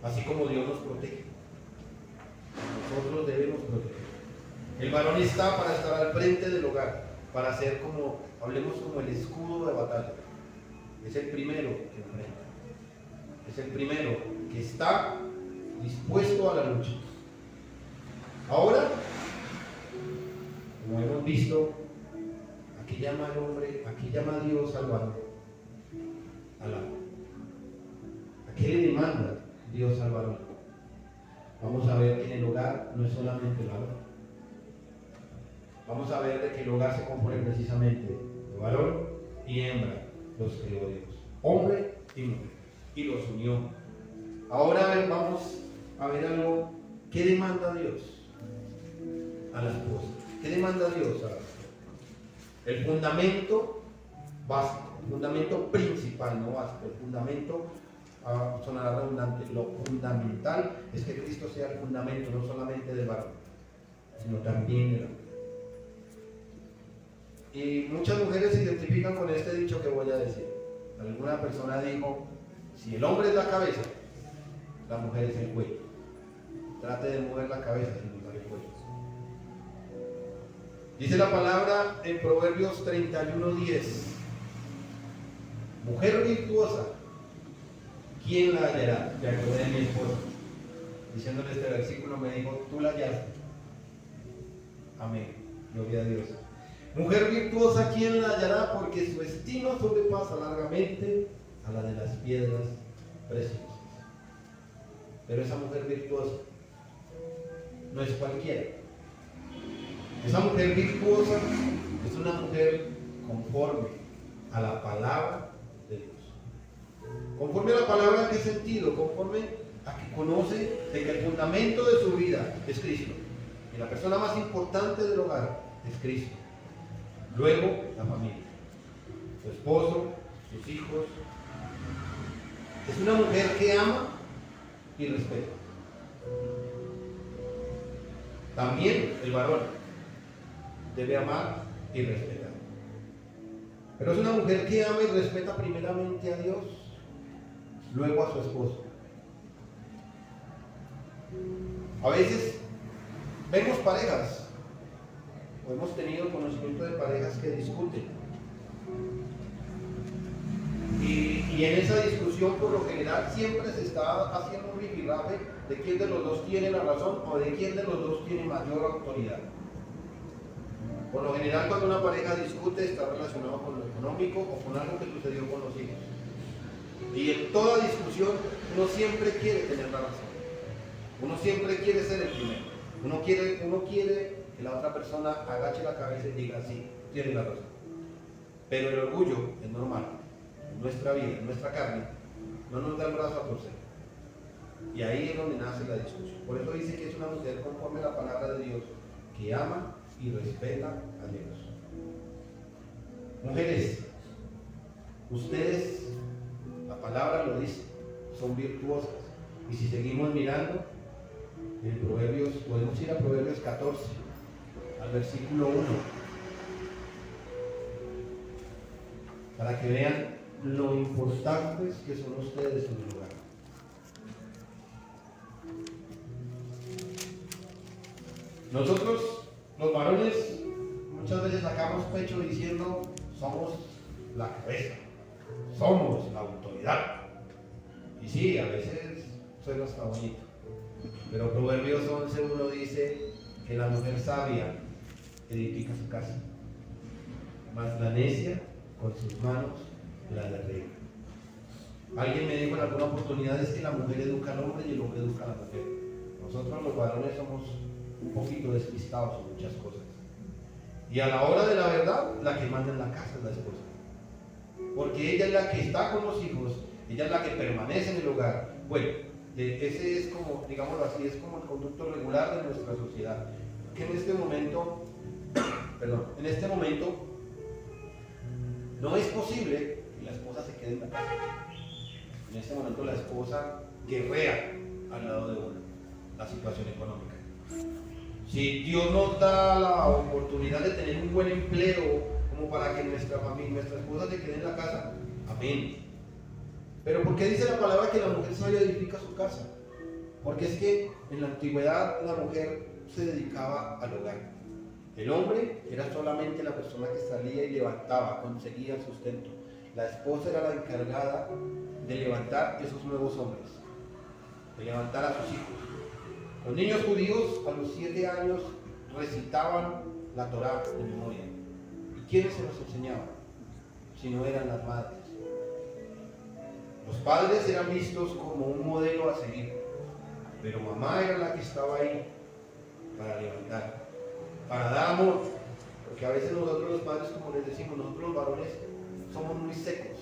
S1: así como Dios nos protege. Nosotros debemos proteger. El varón está para estar al frente del hogar, para ser como, hablemos como el escudo de batalla. Es el primero que enfrenta, es el primero que está dispuesto a la lucha. Ahora, como hemos visto, aquí llama al hombre, aquí llama a Dios al varón, al amo. ¿A qué le demanda Dios al varón? Vamos a ver que en el hogar no es solamente el varón. Vamos a ver de que el hogar se compone precisamente de varón y hembra, los creó Dios, hombre y mujer, y los unió. Ahora vamos a ver algo. ¿Qué demanda Dios a la esposa? ¿Qué demanda Dios a la esposa? El fundamento básico, el fundamento principal, no básico, el fundamento, sonará redundante, lo fundamental es que Cristo sea el fundamento no solamente del varón, sino también de la mujer. Y muchas mujeres se identifican con este dicho que voy a decir. Alguna persona dijo: si el hombre es la cabeza, la mujer es el cuello. Trate de mover la cabeza sin usar el cuello. Dice la palabra en Proverbios 31:10: mujer virtuosa, ¿quién la hallará? Me acordé de mi esposa, diciéndole este versículo, me dijo: tú la hallaste. Amén, gloria a Dios. Mujer virtuosa, ¿quién la hallará? Porque su estima sobrepasa largamente a la de las piedras preciosas. Pero esa mujer virtuosa no es cualquiera. Esa mujer virtuosa es una mujer conforme a la palabra de Dios. Conforme a la palabra, ¿en qué sentido? Conforme a que conoce de que el fundamento de su vida es Cristo. Y la persona más importante del hogar es Cristo. Luego, la familia. Su esposo, sus hijos. Es una mujer que ama y respeta. También el varón debe amar y respetar. Pero es una mujer que ama y respeta primeramente a Dios, luego a su esposo. A veces vemos parejas, o hemos tenido conocimiento de parejas que discuten. Y en esa discusión, por lo general, siempre se está haciendo un rifirrafe de quién de los dos tiene la razón o de quién de los dos tiene mayor autoridad. Por lo general, cuando una pareja discute, está relacionado con lo económico o con algo que sucedió con los hijos. Y en toda discusión, uno siempre quiere tener la razón. Uno siempre quiere ser el primero. Uno quiere que la otra persona agache la cabeza y diga, sí, tiene la razón. Pero el orgullo es normal. En nuestra vida, en nuestra carne, no nos da el brazo a torcer. Y ahí es donde nace la discusión. Por eso dice que es una mujer conforme a la palabra de Dios, que ama y respeta a Dios. Mujeres, ustedes, la palabra lo dice, son virtuosas. Y si seguimos mirando, en Proverbios, podemos ir a Proverbios 14, al versículo 1, para que vean lo importantes que son ustedes en el hogar. Nosotros, los varones, muchas veces sacamos pecho diciendo somos la cabeza, somos la autoridad. Y sí, a veces suena hasta bonito. Pero Proverbios 11:1 dice que la mujer sabia edifica su casa, mas la necia con sus manos la derriba. Alguien me dijo en alguna oportunidad es que la mujer educa al hombre y el hombre educa a la mujer. Nosotros los varones somos un poquito despistados en muchas cosas. Y a la hora de la verdad, la que manda en la casa es la esposa. Porque ella es la que está con los hijos, ella es la que permanece en el hogar. Bueno, ese es como, digámoslo así, es como el conducto regular de nuestra sociedad. Que en este momento no es posible que la esposa se quede en la casa. En este momento la esposa guerrea al lado de uno la situación económica. Si Dios nos da la oportunidad de tener un buen empleo como para que nuestra familia, nuestra esposa se quede en la casa, amén. Pero ¿por qué dice la palabra que la mujer sabia edifica su casa? Porque es que en la antigüedad la mujer se dedicaba al hogar. El hombre era solamente la persona que salía y levantaba, conseguía el sustento. La esposa era la encargada de levantar esos nuevos hombres, de levantar a sus hijos. Los niños judíos a los 7 años recitaban la Torá de memoria. ¿Y quiénes se los enseñaban? Si no eran las madres. Los padres eran vistos como un modelo a seguir, pero mamá era la que estaba ahí para levantar, para dar amor, porque a veces nosotros los padres, como les decimos, nosotros los varones somos muy secos.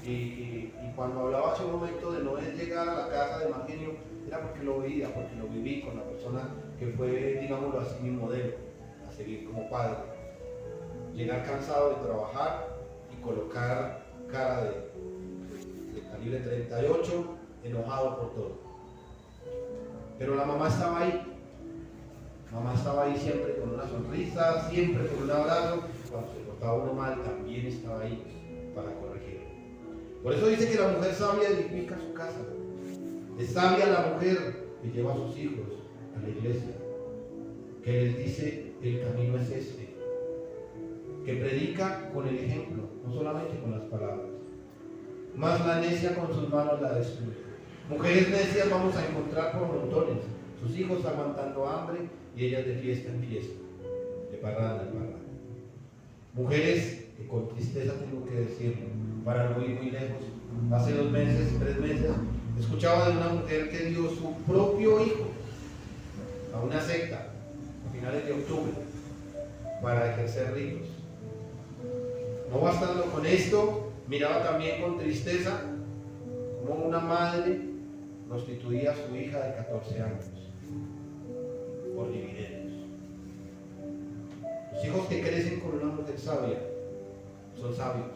S1: Y cuando hablaba hace un momento de no llegar a la casa de más genio, era porque lo veía, porque lo viví con la persona que fue, digámoslo así, mi modelo a seguir como padre. Llegar cansado de trabajar y colocar cara de calibre 38, enojado por todo. Pero la mamá estaba ahí. Mamá estaba ahí siempre con una sonrisa, siempre con un abrazo. Cuando se portaba uno mal, también estaba ahí para corregir. Por eso dice que la mujer sabia edifica su casa. Es sabia la mujer que lleva a sus hijos a la iglesia, que les dice el camino es este, que predica con el ejemplo, no solamente con las palabras. Más la necia con sus manos la destruye. Mujeres necias vamos a encontrar por montones, sus hijos aguantando hambre y ellas de fiesta en fiesta, de parranda en parranda. Mujeres que con tristeza tengo que decirlo, para no ir muy lejos, hace 2 meses, 3 meses, escuchaba de una mujer que dio su propio hijo a una secta a finales de octubre para ejercer ritos. No bastando con esto, miraba también con tristeza como una madre prostituía a su hija de 14 años. por dividendos. Los hijos que crecen con una mujer sabia son sabios,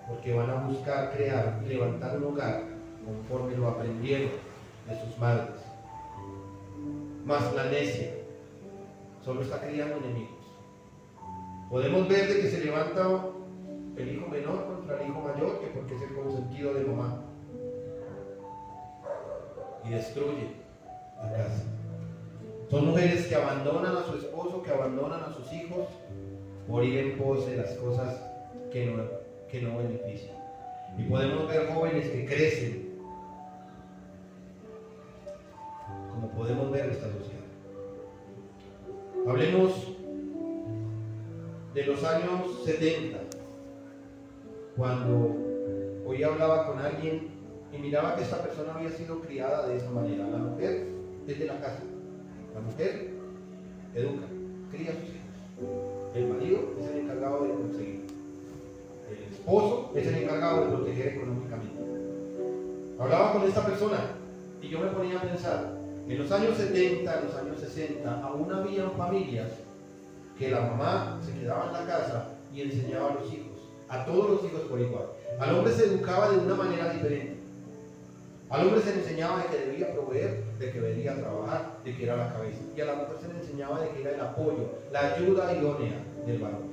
S1: porque van a buscar crear y levantar un hogar conforme lo aprendieron de sus madres. Mas la necia solo está criando enemigos. Podemos ver de que se levanta el hijo menor contra el hijo mayor, que porque es el consentido de mamá, y destruye la casa. Son mujeres que abandonan a su esposo, que abandonan a sus hijos por ir en pos de las cosas que no benefician. Y podemos ver jóvenes que crecen, como podemos ver esta sociedad. Hablemos de los años 70, cuando hoy hablaba con alguien y miraba que esta persona había sido criada de esa manera. La mujer desde la casa, la mujer educa, cría a sus hijos, el marido es el encargado de conseguir, el esposo es el encargado de proteger económicamente. Hablaba con esta persona y yo me ponía a pensar, en los años 70, en los años 60, aún había familias que la mamá se quedaba en la casa y enseñaba a los hijos, a todos los hijos por igual. Al hombre se educaba de una manera diferente. Al hombre se le enseñaba de que debía proveer, de que debía trabajar, de que era la cabeza. Y a la mujer se le enseñaba de que era el apoyo, la ayuda idónea del varón.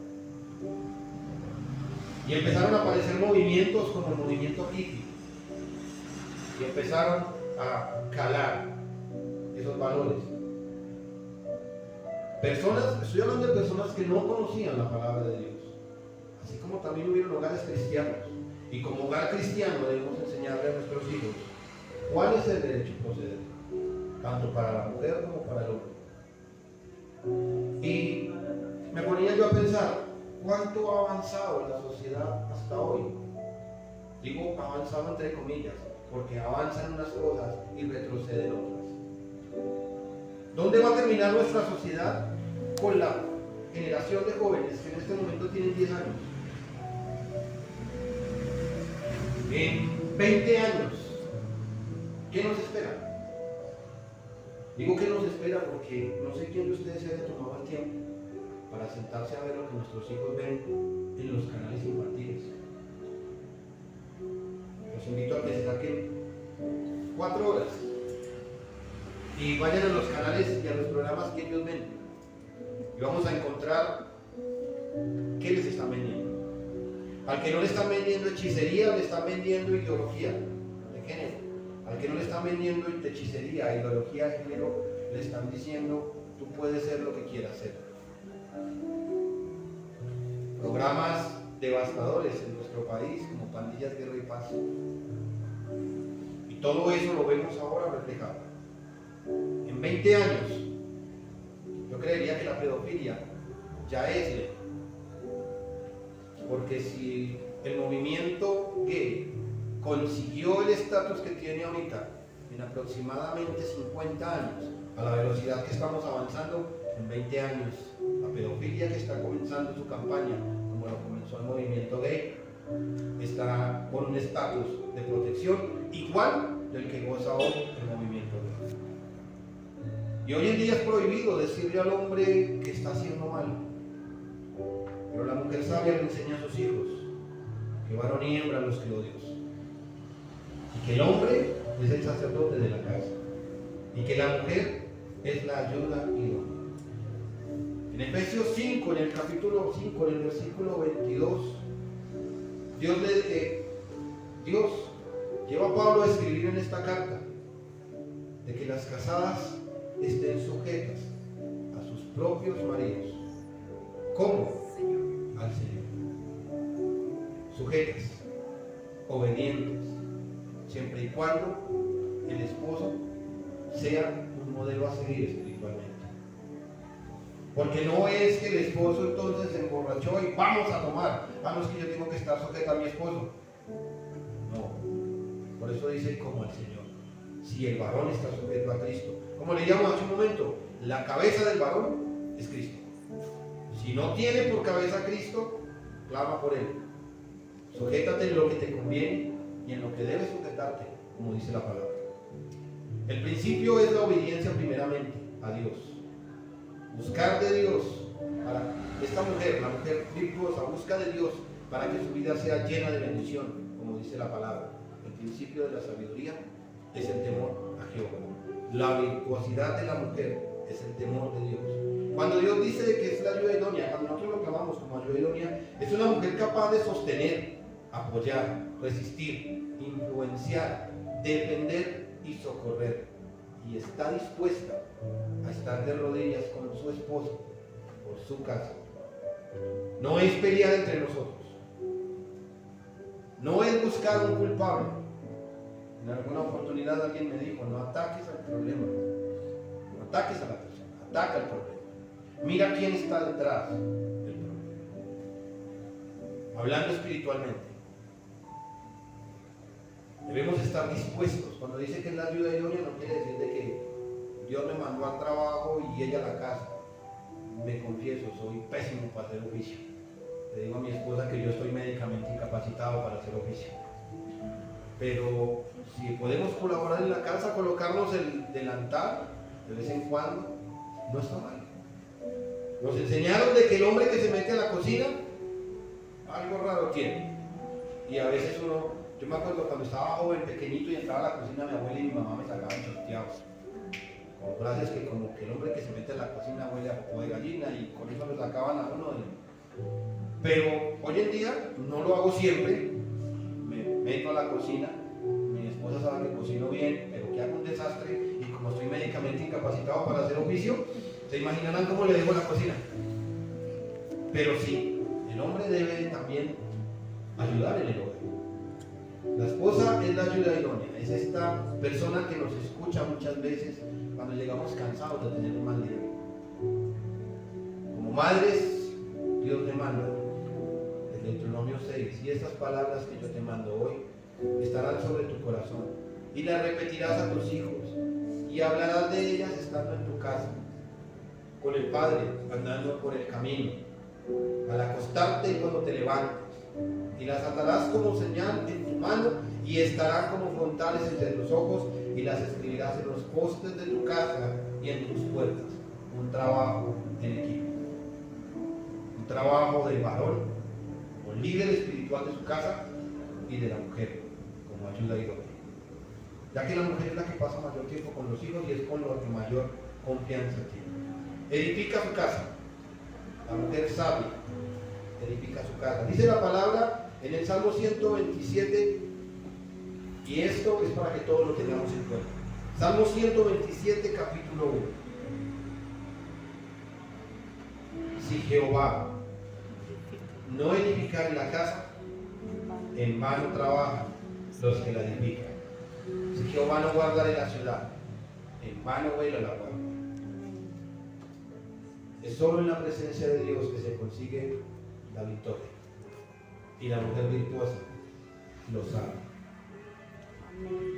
S1: Y empezaron a aparecer movimientos como el movimiento hippie. Y empezaron a calar esos valores. Estoy hablando de personas que no conocían la palabra de Dios. Así como también hubieron hogares cristianos. Y como hogar cristiano debemos enseñarle a nuestros hijos cuál es el derecho a proceder, tanto para la mujer como para el hombre. Y me ponía yo a pensar, ¿cuánto ha avanzado en la sociedad hasta hoy? Digo avanzado entre comillas, porque avanzan unas cosas y retroceden otras. ¿Dónde va a terminar nuestra sociedad con la generación de jóvenes que en este momento tienen 10 años? En 20 años, ¿qué nos espera? Digo que nos espera porque no sé quién de ustedes se haya tomado el tiempo para sentarse a ver lo que nuestros hijos ven en los canales infantiles. Los invito a que se saquen 4 horas y vayan a los canales y a los programas que ellos ven y vamos a encontrar qué les están vendiendo. Al que no le están vendiendo hechicería, le están vendiendo ideología de género. Al que no le están vendiendo hechicería, ideología de género, le están diciendo, tú puedes ser lo que quieras ser. Programas devastadores en nuestro país, como Pandillas, Guerra y Paz. Y todo eso lo vemos ahora reflejado. En 20 años, yo creería que la pedofilia ya es ley. Porque si el movimiento gay consiguió el estatus que tiene ahorita en aproximadamente 50 años, a la velocidad que estamos avanzando, en 20 años, la pedofilia que está comenzando su campaña, como lo comenzó el movimiento gay, estará con un estatus de protección igual del que goza hoy el movimiento gay. Y hoy en día es prohibido decirle al hombre que está haciendo mal. Pero la mujer sabia le enseña a sus hijos que varón y hembra los creó Dios. Y que el hombre es el sacerdote de la casa. Y que la mujer es la ayuda idónea. En Efesios 5, en el capítulo 5, en el versículo 22, Dios lleva a Pablo a escribir en esta carta de que las casadas estén sujetas a sus propios maridos. ¿Cómo? Al Señor. Sujetas, obedientes, siempre y cuando el esposo sea un modelo a seguir espiritualmente. Porque no es que el esposo entonces se emborrachó y vamos a tomar. No es que yo tengo que estar sujeta a mi esposo. No. Por eso dice como al Señor. Si el varón está sujeto a Cristo. Como le llamo hace un momento, la cabeza del varón es Cristo. Si no tiene por cabeza a Cristo, clama por Él. Sujétate en lo que te conviene y en lo que debes sujetarte, como dice la palabra. El principio es la obediencia primeramente a Dios. Buscar de Dios. Esta mujer, la mujer virtuosa, busca de Dios para que su vida sea llena de bendición, como dice la palabra. El principio de la sabiduría es el temor a Jehová. La virtuosidad de la mujer es el temor de Dios. Cuando Dios dice que es la ayuda idónea, cuando nosotros lo clamamos como ayuda idónea, es una mujer capaz de sostener, apoyar, resistir, influenciar, defender y socorrer. Y está dispuesta a estar de rodillas con su esposo por su casa. No es pelear entre nosotros. No es buscar un culpable. En alguna oportunidad alguien me dijo, no ataques al problema, no ataques a la persona, ataca el problema. Mira quién está detrás del problema. Hablando espiritualmente, debemos estar dispuestos. Cuando dice que es la ayuda idónea, no quiere decir de que Dios me mandó al trabajo y ella a la casa. Me confieso, soy pésimo para hacer oficio. Le digo a mi esposa que yo estoy médicamente incapacitado para hacer oficio. Pero si podemos colaborar en la casa, colocarnos el delantal de vez en cuando, no está mal. Nos enseñaron de que el hombre que se mete a la cocina, algo raro tiene. Y a veces yo me acuerdo cuando estaba joven, pequeñito, y entraba a la cocina, mi abuela y mi mamá me sacaban chorteados. Con frases que como que el hombre que se mete a la cocina huele a popó de gallina, y con eso lo sacaban a uno. Pero hoy en día no lo hago siempre. Me meto a la cocina, mi esposa sabe que cocino bien, pero que hago un desastre, y como estoy médicamente incapacitado para hacer oficio, se imaginarán cómo le dejo la cocina. Pero sí, el hombre debe también ayudar en el hogar. La esposa es la ayuda idónea, es esta persona que nos escucha muchas veces cuando llegamos cansados de tener un mal día. Como madres, Dios demanda, el Deuteronomio 6, y estas palabras que yo te mando hoy estarán sobre tu corazón, y las repetirás a tus hijos, y hablarás de ellas estando en tu casa, con el padre, andando por el camino, al acostarte y cuando te levantes, y las atarás como señal en tu mano, y estarán como frontales entre tus ojos, y las escribirás en los postes de tu casa y en tus puertas. Un trabajo en equipo, un trabajo del varón o líder espiritual de su casa y de la mujer como ayuda idónea, ya que la mujer es la que pasa mayor tiempo con los hijos y es con lo que mayor confianza tiene. Edifica su casa. La mujer sabia edifica su casa. Dice la palabra en el Salmo 127, y esto es para que todos lo tengamos en cuenta. Salmo 127, capítulo 1. Si Jehová no edificar la casa, en vano trabajan los que la edifican. Si Jehová no guardare la ciudad, en vano vela la guarda. Es solo en la presencia de Dios que se consigue la victoria. Y la mujer virtuosa lo sabe.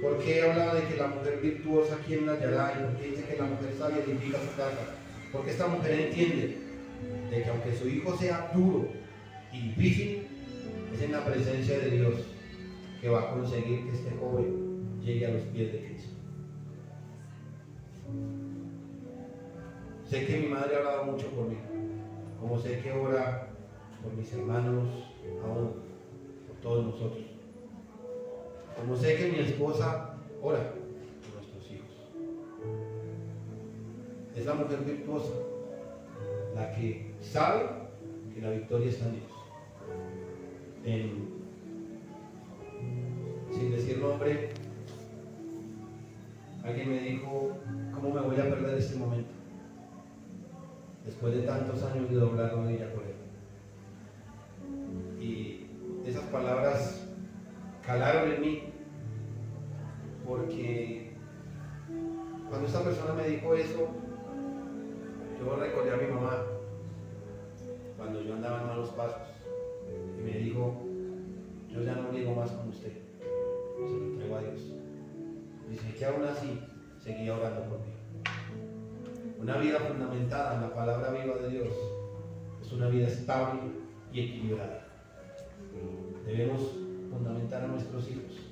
S1: ¿Por qué habla de que la mujer virtuosa quién la hallará? Y por qué dice que la mujer sabia edifica su casa? Porque esta mujer entiende de que aunque su hijo sea duro y difícil, es en la presencia de Dios que va a conseguir que este joven llegue a los pies de Cristo. Sé que mi madre ha orado mucho por mí, como sé que ora por mis hermanos aún, por todos nosotros. Como sé que mi esposa ora por nuestros hijos. Es la mujer virtuosa la que sabe que la victoria está en Dios. Sin decir nombre, alguien me dijo, ¿cómo me voy a perder este momento? Después de tantos años de doblar rodilla por él. Y esas palabras calaron en mí, porque cuando esta persona me dijo eso, yo recordé a mi mamá cuando yo andaba en malos pasos y me dijo, yo ya no ligo más con usted, se lo entrego a Dios. Dice que aún así seguía orando por mí. Una vida fundamentada en la palabra viva de Dios es una vida estable y equilibrada. Debemos fundamentar a nuestros hijos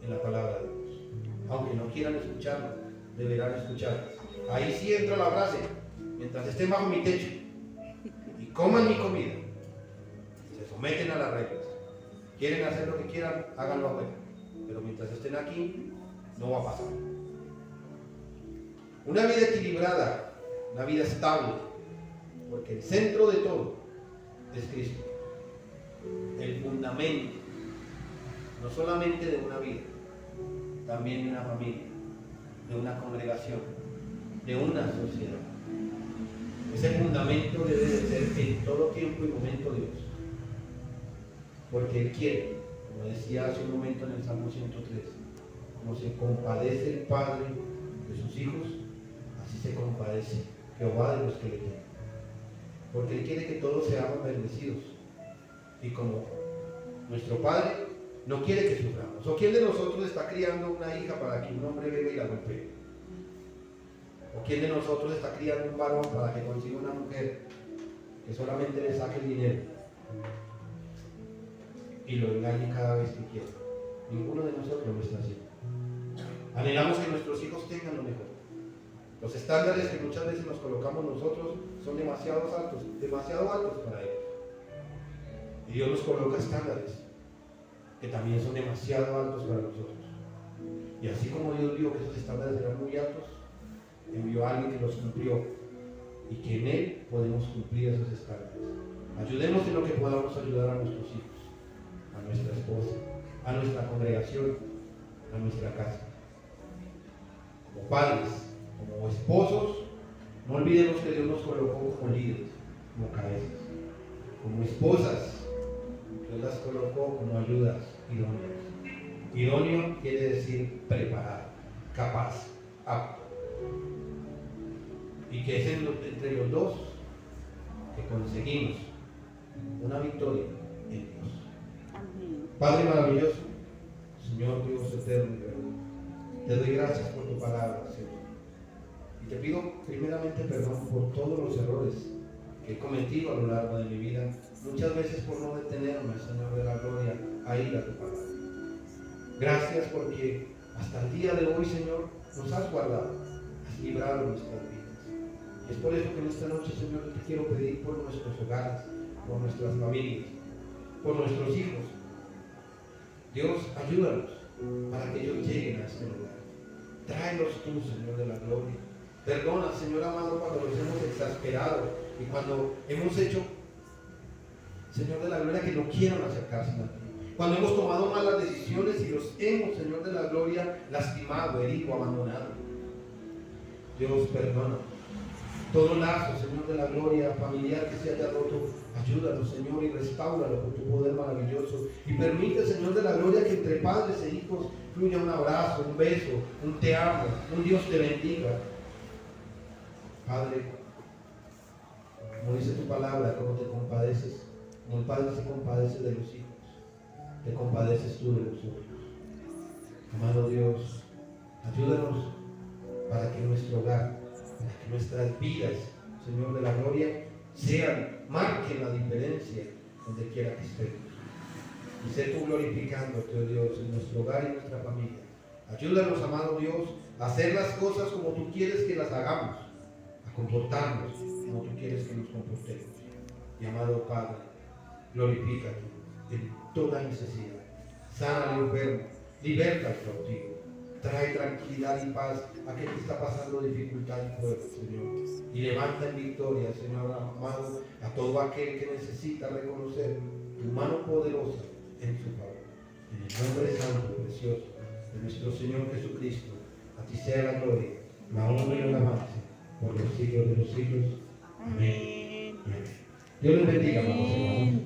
S1: en la palabra de Dios. Aunque no quieran escucharlo, deberán escuchar. Ahí sí entra la frase, mientras estén bajo mi techo y coman mi comida, se someten a las reglas. Quieren hacer lo que quieran, háganlo afuera. Pero mientras estén aquí, no va a pasar. Una vida equilibrada, una vida estable, porque el centro de todo es Cristo. El fundamento, no solamente de una vida, también de una familia, de una congregación, de una sociedad. Ese fundamento debe de ser en todo tiempo y momento Dios. Porque Él quiere, como decía hace un momento en el Salmo 103, como se compadece el Padre de sus hijos, así se compadece Jehová de los que le temen. Porque Él quiere que todos seamos bendecidos. Y como nuestro Padre no quiere que suframos. ¿O quién de nosotros está criando una hija para que un hombre bebe y la golpee? ¿O quién de nosotros está criando un varón para que consiga una mujer que solamente le saque el dinero y lo engañe cada vez que quiera? Ninguno de nosotros lo está haciendo. Anhelamos que nuestros hijos tengan lo mejor. Los estándares que muchas veces nos colocamos nosotros son demasiado altos para ellos. Y Dios nos coloca estándares que también son demasiado altos para nosotros. Y así como Dios vio que esos estándares eran muy altos, envió a alguien que los cumplió y que en Él podemos cumplir esos estándares. Ayudemos en lo que podamos ayudar a nuestros hijos, a nuestra esposa, a nuestra congregación, a nuestra casa. Como padres, como esposos, no olvidemos que Dios nos colocó como líderes, como cabezas. Como esposas, Dios las colocó como ayudas idóneas. Idóneo quiere decir preparado, capaz, apto. Y que es entre los dos que conseguimos una victoria en Dios. Padre maravilloso, Señor Dios eterno y verdadero, te doy gracias por tu palabra, Señor. Y te pido primeramente perdón por todos los errores que he cometido a lo largo de mi vida, muchas veces por no detenerme, Señor de la gloria, a ir a tu palabra. Gracias porque hasta el día de hoy, Señor, nos has guardado, has librado nuestras vidas. Y es por eso que en esta noche, Señor, te quiero pedir por nuestros hogares, por nuestras familias, por nuestros hijos. Dios, ayúdanos para que ellos lleguen a este lugar. Tráelos tú, Señor de la gloria. Perdona, Señor amado, cuando los hemos exasperado y cuando hemos hecho, Señor de la gloria, que no quieran acercarse a ti. Cuando hemos tomado malas decisiones y los hemos, Señor de la gloria, lastimado, herido, abandonado. Dios, perdona. Todo lazo, Señor de la gloria, familiar que se haya roto, ayúdanos, Señor, y restáuralo con tu poder maravilloso. Y permite, Señor de la gloria, que entre padres e hijos fluya un abrazo, un beso, un te amo, un Dios te bendiga. Padre, como dice tu palabra, como te compadeces, como el Padre se compadece de los hijos, te compadeces tú de nosotros. Amado Dios, ayúdanos para que nuestro hogar, para que nuestras vidas, Señor de la gloria, marquen la diferencia donde quiera que estemos. Y sé tú glorificándote, oh Dios, en nuestro hogar y en nuestra familia. Ayúdanos, amado Dios, a hacer las cosas como tú quieres que las hagamos, a comportarnos como tú quieres que nos comportemos. Y amado Padre, glorifícate en toda necesidad. Sana al enfermo, liberta al cautivo. Trae tranquilidad y paz a aquel que está pasando dificultad y prueba, Señor. Y levanta en victoria, Señor amado, a todo aquel que necesita reconocer tu mano poderosa en su favor. En el nombre santo y precioso de nuestro Señor Jesucristo, a ti sea la gloria, la honra y la alabanza por los siglos de los siglos. Amén. Amén. Dios les bendiga, amados hermanos.